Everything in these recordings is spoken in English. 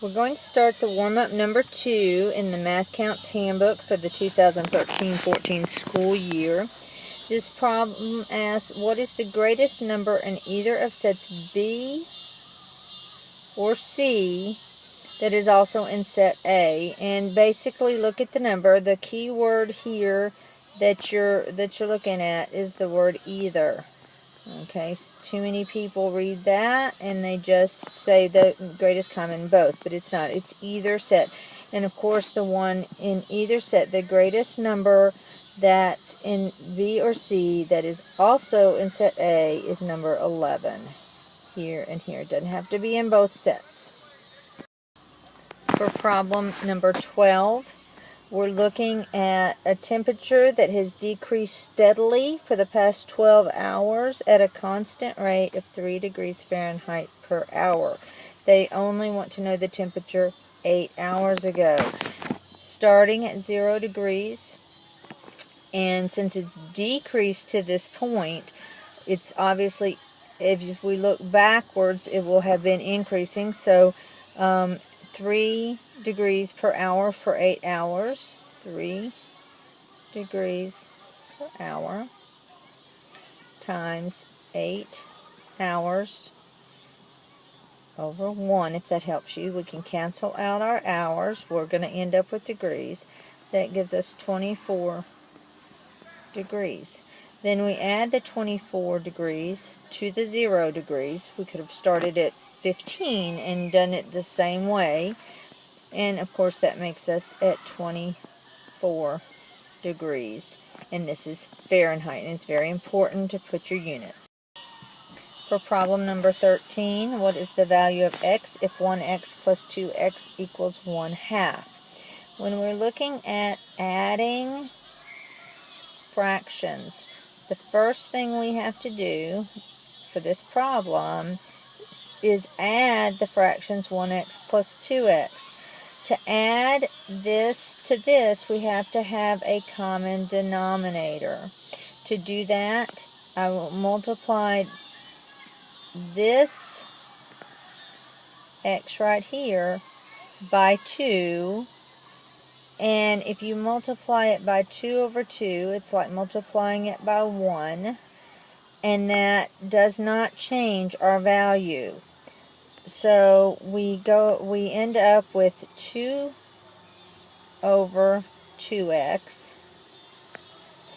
We're going to start the warm-up number 2 in the Math Counts Handbook for the 2013-14 school year. This problem asks, what is the greatest number in either of sets B or C that is also in set A? And basically look at the number. The key word here that you're looking at is the word either. Okay, too many people read that and they just say the greatest common both, but it's not. It's either set. And of course the one in either set, the greatest number that's in B or C that is also in set A is number 11. Here and here. It doesn't have to be in both sets. For problem number 12, we're looking at a temperature that has decreased steadily for the past 12 hours at a constant rate of 3 degrees Fahrenheit per hour. They only want to know the temperature 8 hours ago. Starting at 0 degrees, and since it's decreased to this point, it's obviously, if we look backwards, it will have been increasing. So 3 degrees per hour for 8 hours. 3 degrees per hour times 8 hours over 1. If that helps you, we can cancel out our hours. We're going to end up with degrees. That gives us 24 degrees. Then we add the 24 degrees to the 0 degrees. We could have started at 15 and done it the same way. And of course that makes us at 24 degrees. And this is Fahrenheit, and it's very important to put your units. For problem number 13, what is the value of x if 1x plus 2x equals 1/2? When we're looking at adding fractions, the first thing we have to do for this problem is add the fractions 1x plus 2x. To add this to this, we have to have a common denominator. To do that, I will multiply this x right here by 2. And if you multiply it by 2 over 2, it's like multiplying it by 1. And that does not change our value. So we end up with 2 over 2x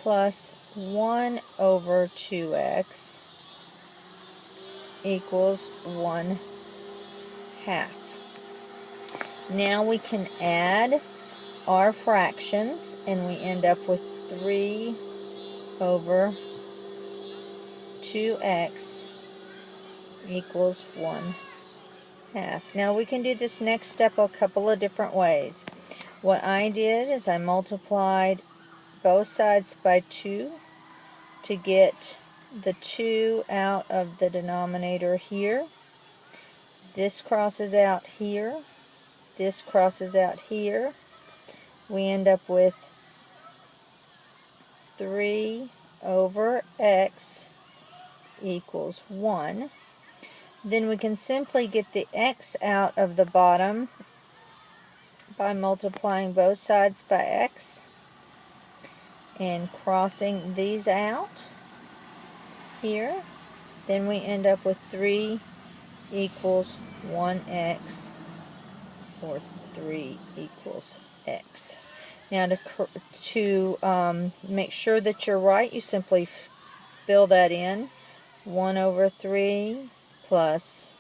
plus 1 over 2x equals 1/2. Now we can add our fractions, and we end up with 3 over 2x equals 1/2. Now we can do this next step a couple of different ways. What I did is I multiplied both sides by 2 to get the 2 out of the denominator here. This crosses out here. This crosses out here. We end up with 3 over x equals 1. Then we can simply get the x out of the bottom by multiplying both sides by x and crossing these out here. Then we end up with 3 equals 1x, or 3 equals x. Now to make sure that you're right, you simply fill that in. 1 over 3 plus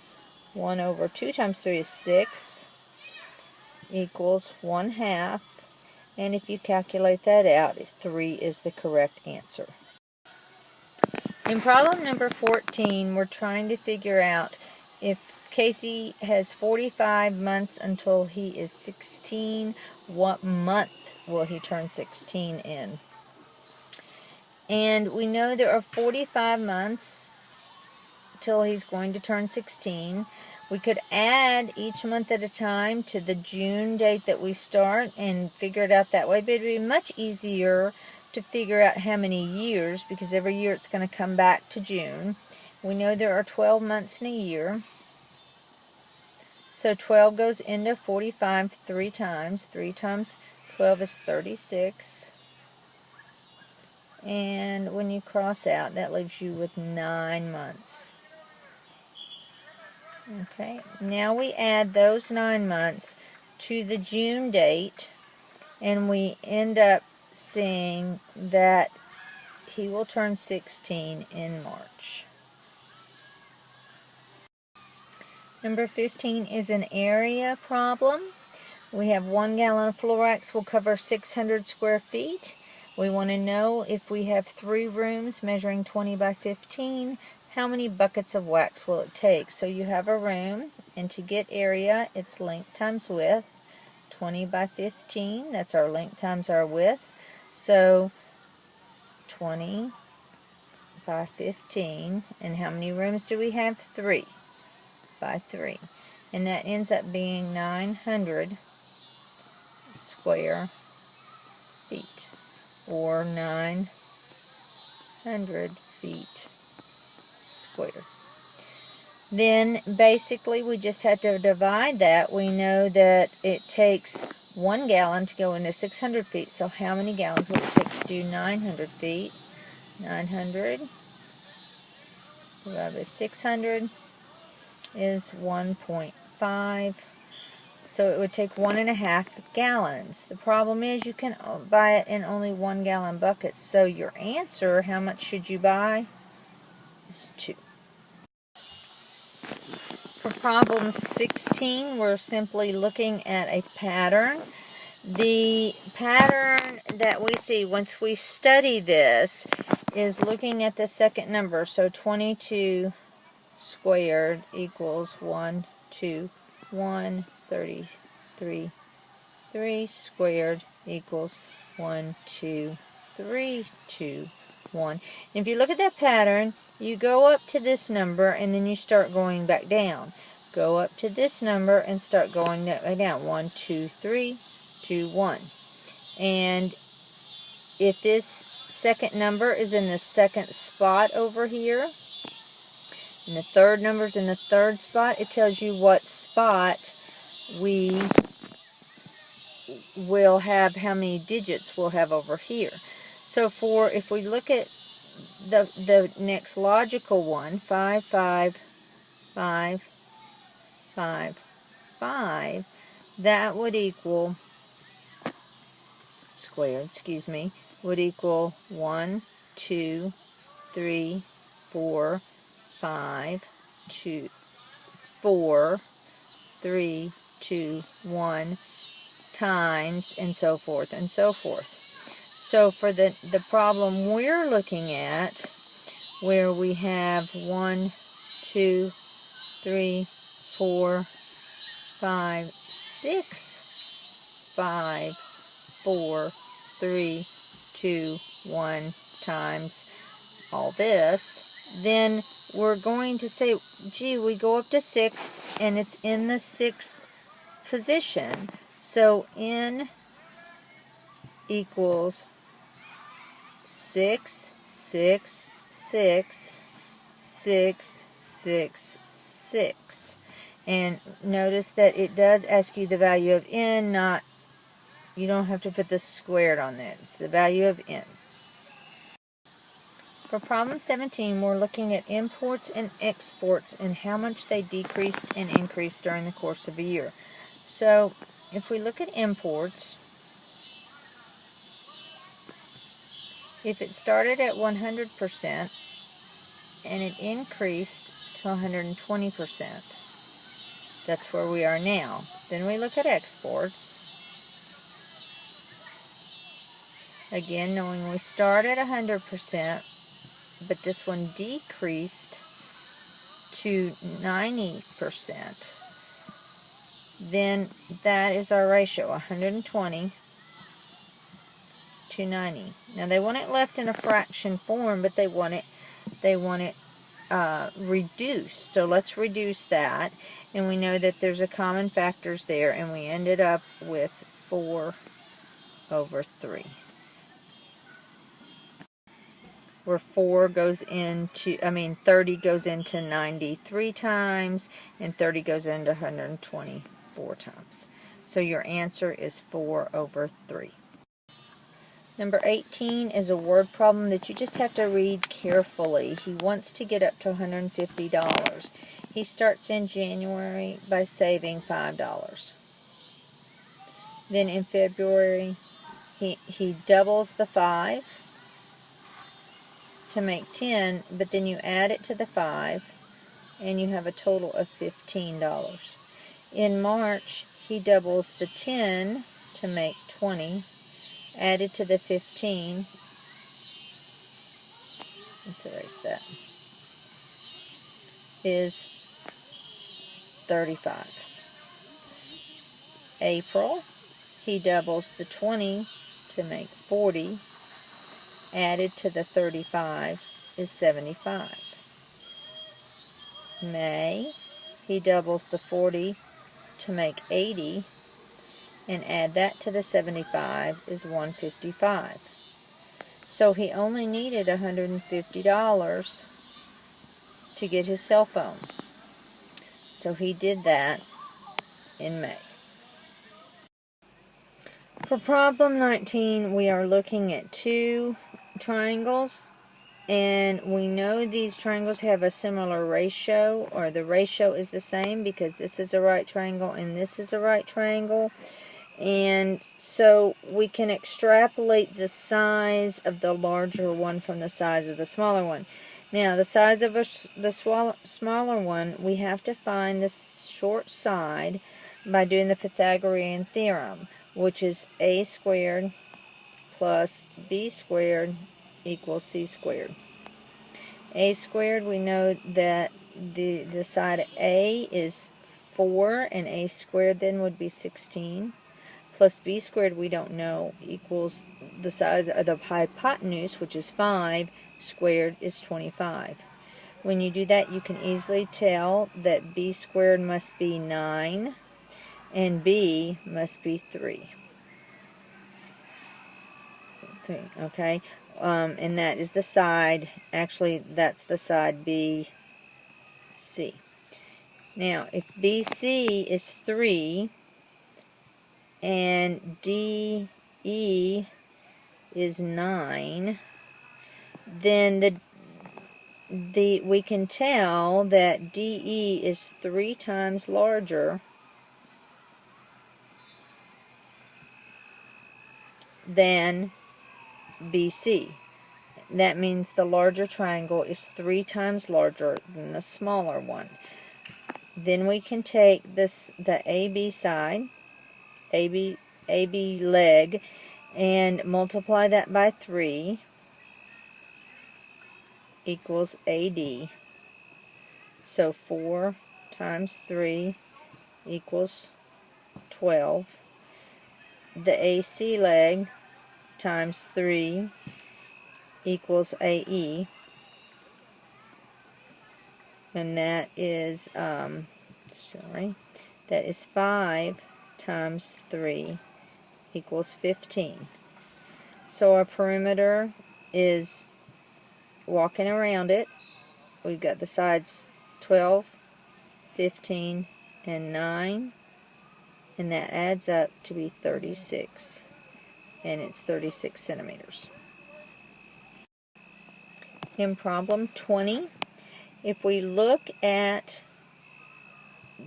1 over 2 times 3 is 6 equals 1/2. And if you calculate that out, 3 is the correct answer. In problem number 14, we're trying to figure out if Casey has 45 months until he is 16, what month will he turn 16 in? And we know there are 45 months till he's going to turn 16. We could add each month at a time to the June date that we start and figure it out that way, but it would be much easier to figure out how many years, because every year it's going to come back to June. We know there are 12 months in a year. So 12 goes into 45 3 times. 3 times 12 is 36. And when you cross out, that leaves you with 9 months. Okay, now we add those 9 months to the June date, and we end up seeing that he will turn 16 in March. Number 15 is an area problem. We have 1 gallon of Florax will cover 600 square feet. We want to know if we have 3 rooms measuring 20 by 15, how many buckets of wax will it take? So you have a room, and to get area, it's length times width. 20 by 15, that's our length times our width. So 20 by 15, and how many rooms do we have? 3 by 3. And that ends up being 900 square feet, or 900 feet square. Then basically we just have to divide that. We know that it takes 1 gallon to go into 600 feet, so how many gallons would it take to do 900 feet? 900 divided by 600 is 1.5. So it would take 1.5 gallons. The problem is you can buy it in only 1 gallon buckets. So your answer, how much should you buy, is 2. For problem 16, we're simply looking at a pattern. The pattern that we see once we study this is looking at the second number. So 22 squared equals 1, 2, 1, 33, 3 squared equals 1, 2, 3, 2, 1. If you look at that pattern, you go up to this number and then you start going back down. Go up to this number and start going that way down. 1, 2, 3, 2, 1. And if this second number is in the second spot over here, and the third number is in the third spot, it tells you what spot we will have, how many digits we'll have over here. So if we look at the next logical one, 5, 5, 5, 5, 5, that would equal, would equal 1, 2, 3, 4, 5, 2, 4, 3, 2, 1, times, and so forth and so forth. So for the problem we're looking at, where we have 1, 2, 3, 4, 5, 6, 5, 4, 3, 2, 1 times all this, then we're going to say, gee, we go up to 6 and it's in the 6th position. So n equals 6, 6, 6, 6, 6, 6. And notice that it does ask you the value of n, not, you don't have to put the squared on there. It's the value of n. For problem 17, we're looking at imports and exports and how much they decreased and increased during the course of a year. So if we look at imports, if it started at 100% and it increased to 120%, that's where we are now. Then we look at exports. Again, knowing we start at 100%, but this one decreased to 90%. Then that is our ratio, 120 to 90. Now they want it left in a fraction form, but they want it reduced. So let's reduce that, and we know that there's a common factors there, and we ended up with 4 over 3. where 30 goes into 93 times, and 30 goes into 124 times. So your answer is 4/3. Number 18 is a word problem that you just have to read carefully. He wants to get up to $150. He starts in January by saving $5. Then in February, he doubles the 5 to make 10, but then you add it to the 5, and you have a total of $15. In March, he doubles the 10 to make 20, added to the 15, let's erase that, is 35. April, he doubles the 20 to make 40, added to the 35 is 75. May, he doubles the 40 to make 80, and add that to the 75 is 155. So he only needed $150 to get his cell phone. So he did that in May. For problem 19, we are looking at two triangles, and we know these triangles have a similar ratio, or the ratio is the same because this is a right triangle and this is a right triangle. And so we can extrapolate the size of the larger one from the size of the smaller one. Now, the size of the smaller one, we have to find the short side by doing the Pythagorean theorem, which is a squared plus b squared equals c squared. A squared, we know that the side A is 4, and a squared then would be 16. Plus b squared, we don't know, equals the size of the hypotenuse, which is 5, squared is 25. When you do that, you can easily tell that b squared must be 9, and b must be 3. Okay? And that is the side, actually, that's the side BC. Now, if BC is 3, and DE is 9, then we can tell that DE is 3 times larger than BC. That means the larger triangle is 3 times larger than the smaller one. Then we can take the AB side, AB leg, and multiply that by 3 equals AD. So 4 times 3 equals 12. The AC leg times 3 equals AE. And that is, that is 5 times 3 equals 15. So our perimeter is walking around it. We've got the sides 12, 15, and 9, and that adds up to be 36, and it's 36 centimeters. In problem 20, if we look at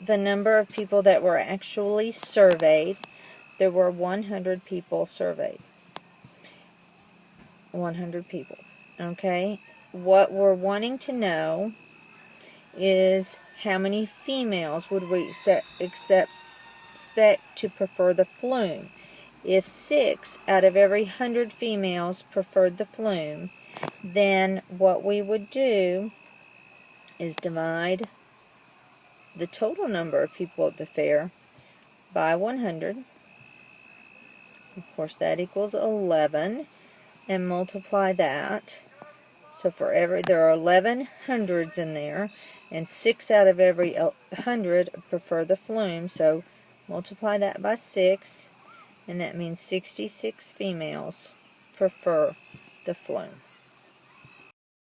the number of people that were actually surveyed, there were 100 people surveyed. 100 people. Okay? What we're wanting to know is how many females would we expect to prefer the flume. If 6 out of every 100 females preferred the flume, then what we would do is divide the total number of people at the fair by 100. Of course, that equals 11, and multiply that. So there are 11 hundreds in there, and 6 out of every 100 prefer the flume, so multiply that by 6, and that means 66 females prefer the flume.